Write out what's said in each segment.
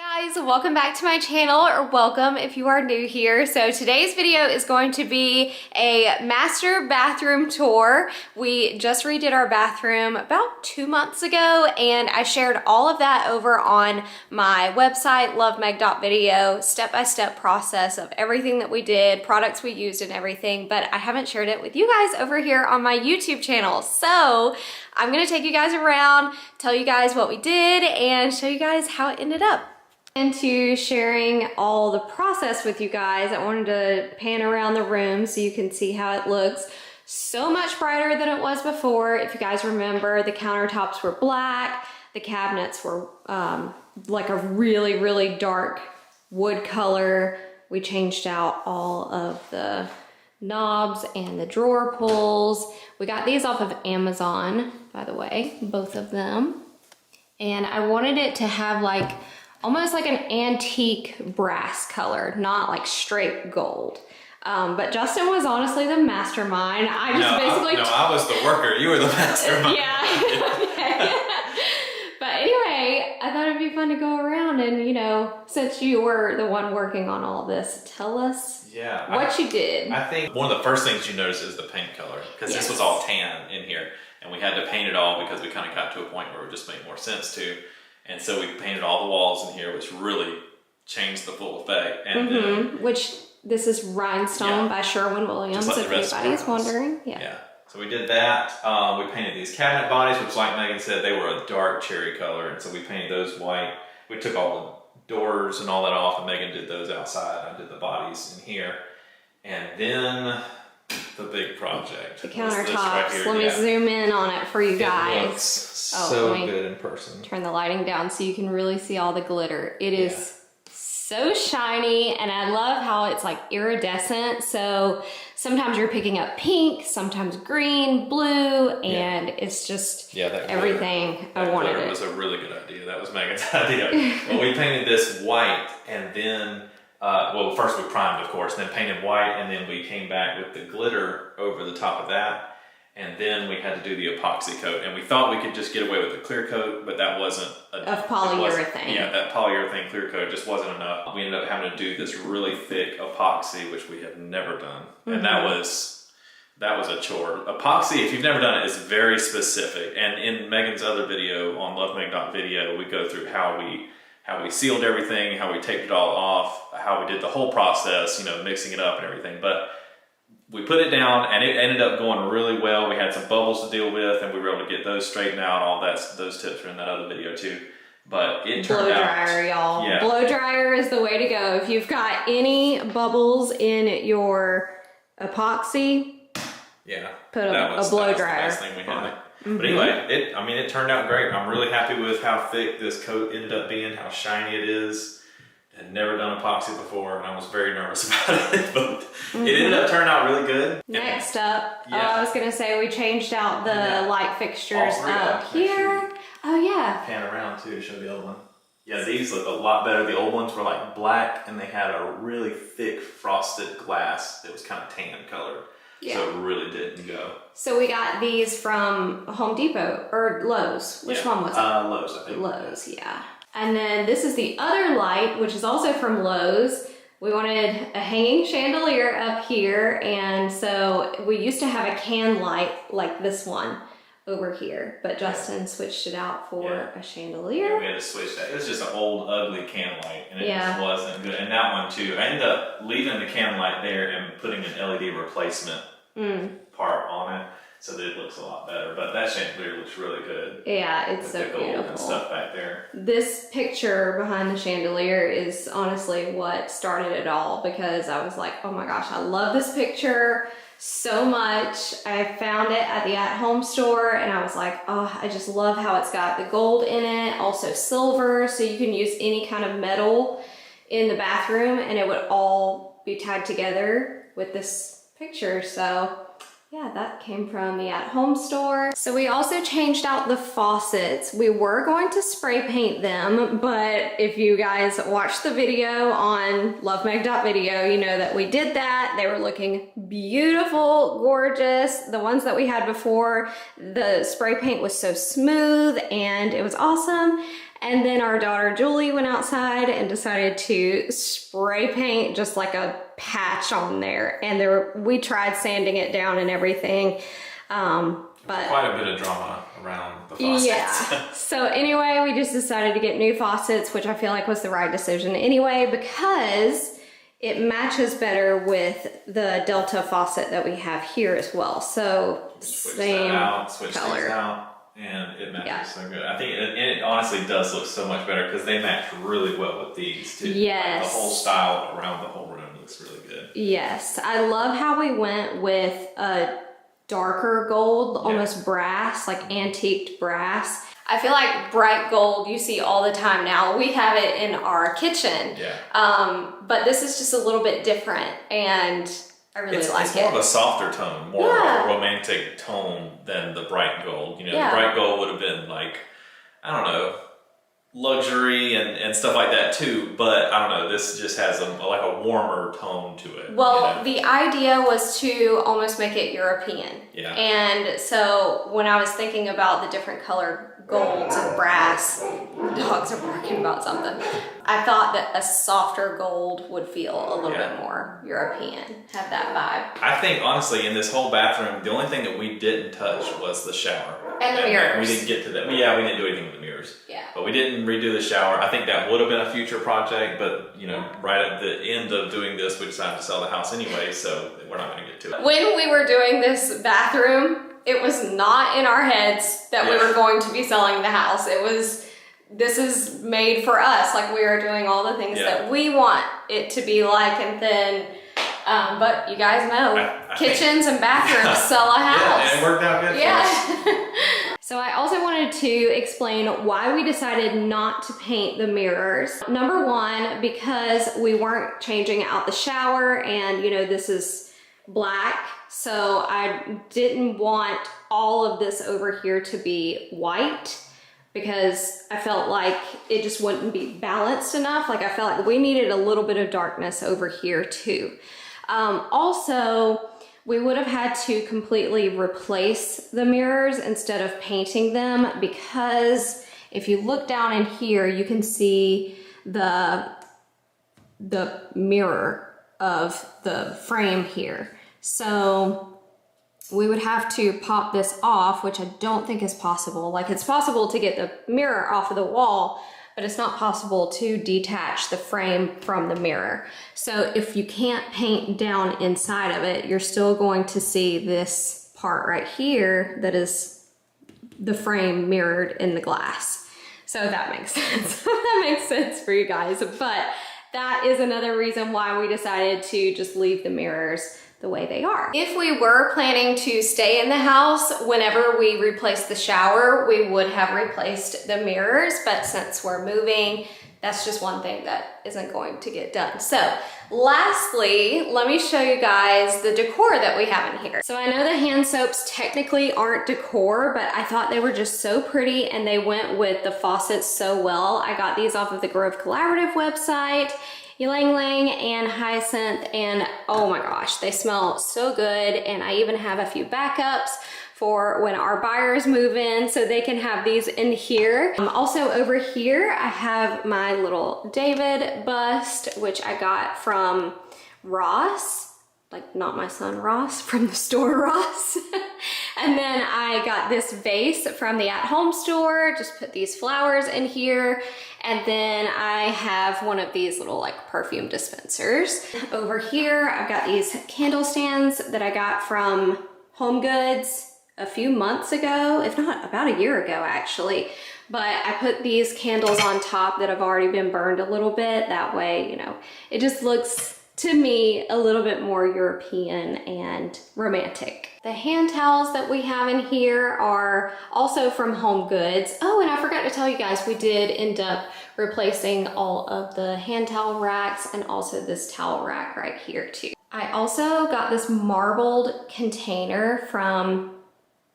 Guys, welcome back to my channel, or welcome if you are new here. So today's video is going to be a master bathroom tour. We just redid our bathroom about 2 months ago, and I shared all of that over on my website, LoveMeg.video, step-by-step process of everything that we did, products we used and everything, but I haven't shared it with you guys over here on my YouTube channel. So I'm gonna take you guys around, tell you guys what we did, and show you guys how it ended up. Into sharing all the process with you guys, I wanted to pan around the room so you can see how it looks. So much brighter than it was before. If you guys remember, the countertops were black, the cabinets were like a really dark wood color. We changed out all of the knobs and the drawer pulls. We got these off of Amazon, by the way, both of them. And I wanted it to have like almost like an antique brass color, not like straight gold. But Justin was honestly the mastermind. I was the worker. You were the mastermind. Yeah. Okay. But anyway, I thought it'd be fun to go around and, you know, since you were the one working on all this, tell us what you did. I think one of the first things you notice is the paint color, because this was all tan in here, and we had to paint it all because we kind of got to a point where it just made more sense to. And so we painted all the walls in here, which really changed the full effect. And which this is Rhinestone by Sherwin-Williams, like if anybody's wondering. Yeah. So we did that. We painted these cabinet bodies, which, like Megan said, they were a dark cherry color. And so we painted those white. We took all the doors and all that off, and Megan did those outside. I did the bodies in here. And then the big project. The countertops. Right, let me zoom in on it for you guys. Looks so good in person. Turn the lighting down so you can really see all the glitter. It is so shiny, and I love how it's like iridescent. So sometimes you're picking up pink, sometimes green, blue, and it's just everything I wanted. It was a really good idea. That was Megan's idea. Well, we painted this white, and then well, first we primed, of course, then painted white, and then we came back with the glitter over the top of that, and then we had to do the epoxy coat. And we thought we could just get away with the clear coat, but that wasn't of polyurethane. Yeah, that polyurethane clear coat just wasn't enough. We ended up having to do this really thick epoxy, which we had never done, and that was a chore. Epoxy, if you've never done it, is very specific. And in Megan's other video on LoveMeg.video, we go through how we sealed everything, how we taped it all off, how we did the whole process, you know, mixing it up and everything. But we put it down, and it ended up going really well. We had some bubbles to deal with, and we were able to get those straightened out. All that, those tips are in that other video too. But it turned out. Blow dryer, y'all. Yeah. Blow dryer is the way to go. If you've got any bubbles in your epoxy, put a blow dryer. That was the best thing we had. But anyway, it turned out great. I'm really happy with how thick this coat ended up being, how shiny it is. Had never done epoxy before, and I was very nervous about it, but it ended up turning out really good. Next up, I was gonna say we changed out the light fixtures up here. Oh yeah. Pan around too to show the old one. Yeah, these look a lot better. The old ones were like black, and they had a really thick frosted glass that was kind of tan colored. Yeah. So it really didn't go. So we got these from Home Depot or Lowe's. Which one was it? Lowe's, I think. Lowe's, yeah. And then this is the other light, which is also from Lowe's. We wanted a hanging chandelier up here, and so we used to have a can light like this one over here, but Justin switched it out for a chandelier. Yeah, we had to switch that. It was just an old, ugly can light, and it just wasn't good. And that one too, I ended up leaving the can light there and putting an LED replacement part on it, so that it looks a lot better. But that chandelier looks really good. Yeah, it's so beautiful. And stuff back there. This picture behind the chandelier is honestly what started it all, because I was like, oh my gosh, I love this picture so much. I found it at the at-home store, and I was like, oh, I just love how it's got the gold in it, also silver, so you can use any kind of metal in the bathroom and it would all be tied together with this picture. So yeah, that came from the at-home store. So we also changed out the faucets. We were going to spray paint them, but if you guys watched the video on LoveMeg.video, you know that we did that. They were looking beautiful, gorgeous. The ones that we had before, the spray paint was so smooth and it was awesome. And then our daughter Julie went outside and decided to spray paint just like a patch on there. And we tried sanding it down and everything. But quite a bit of drama around the faucets. Yeah. So anyway, we just decided to get new faucets, which I feel like was the right decision anyway, because it matches better with the Delta faucet that we have here as well. So same switch color. these out, and it matches so good. I think it honestly does look so much better because they match really well with these too. Yes. Like the whole style around the whole room looks really good. Yes. I love how we went with a darker gold, almost brass, like antiqued brass. I feel like bright gold you see all the time now. We have it in our kitchen. Yeah. But this is just a little bit different, and I really like it. It's more of a softer tone, more of a romantic tone than the bright gold. You know, the bright gold would have been like, I don't know, luxury and stuff like that too, but I don't know, this just has like a warmer tone to it. Well, the idea was to almost make it European. Yeah. And so when I was thinking about the different colored golds and brass, dogs are barking about something, I thought that a softer gold would feel a little bit more European, have that vibe. I think honestly in this whole bathroom, the only thing that we didn't touch was the shower. And the mirrors. We didn't get to that. Yeah, we didn't do anything with the mirrors. Yeah. But we didn't redo the shower. I think that would have been a future project, but you know, right at the end of doing this, we decided to sell the house anyway, so we're not going to get to it. When we were doing this bathroom, it was not in our heads that we were going to be selling the house. It was, this is made for us. Like, we are doing all the things that we want it to be like, and then, but you guys know, I kitchens and bathrooms sell a house. Yeah, and it worked out good for us. So I also wanted to explain why we decided not to paint the mirrors. Number one, because we weren't changing out the shower, and you know, this is black. So I didn't want all of this over here to be white, because I felt like it just wouldn't be balanced enough. Like, I felt like we needed a little bit of darkness over here too. Also, we would have had to completely replace the mirrors instead of painting them, because if you look down in here, you can see the mirror of the frame here. So we would have to pop this off, which I don't think is possible. Like, it's possible to get the mirror off of the wall, but it's not possible to detach the frame from the mirror. So if you can't paint down inside of it, you're still going to see this part right here that is the frame mirrored in the glass. So that makes sense. That makes sense for you guys. But that is another reason why we decided to just leave the mirrors the way they are. If we were planning to stay in the house, whenever we replaced the shower, we would have replaced the mirrors, but since we're moving, that's just one thing that isn't going to get done. So lastly, let me show you guys the decor that we have in here. So I know the hand soaps technically aren't decor, but I thought they were just so pretty and they went with the faucets so well. I got these off of the Grove Collaborative website. Ylang Ylang and Hyacinth, and oh my gosh, they smell so good. And I even have a few backups for when our buyers move in, so they can have these in here. Also over here, I have my little David bust, which I got from Ross. Like, not my son Ross, from the store Ross. And then I got this vase from the at-home store, just put these flowers in here. And then I have one of these little like perfume dispensers. Over here, I've got these candle stands that I got from Home Goods a few months ago, if not about a year ago actually. But I put these candles on top that have already been burned a little bit. That way, you know, it just looks, to me, a little bit more European and romantic. The hand towels that we have in here are also from Home Goods. Oh, and I forgot to tell you guys, we did end up replacing all of the hand towel racks and also this towel rack right here too. I also got this marbled container from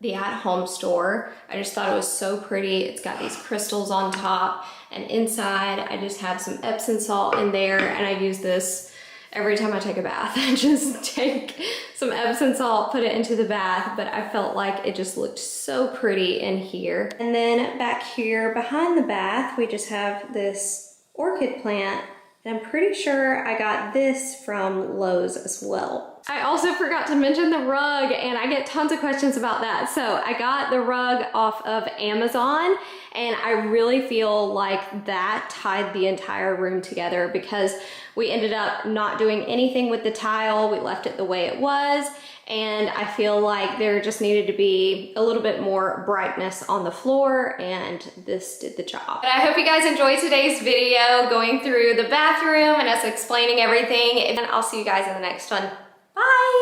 the at-home store. I just thought it was so pretty. It's got these crystals on top, and inside I just have some Epsom salt in there, and I use this every time I take a bath. I just take some Epsom salt, put it into the bath, but I felt like it just looked so pretty in here. And then back here behind the bath, we just have this orchid plant. And I'm pretty sure I got this from Lowe's as well. I also forgot to mention the rug, and I get tons of questions about that. So I got the rug off of Amazon, and I really feel like that tied the entire room together because we ended up not doing anything with the tile. We left it the way it was, and I feel like there just needed to be a little bit more brightness on the floor, and this did the job. But I hope you guys enjoyed today's video going through the bathroom and us explaining everything, and I'll see you guys in the next one. Bye!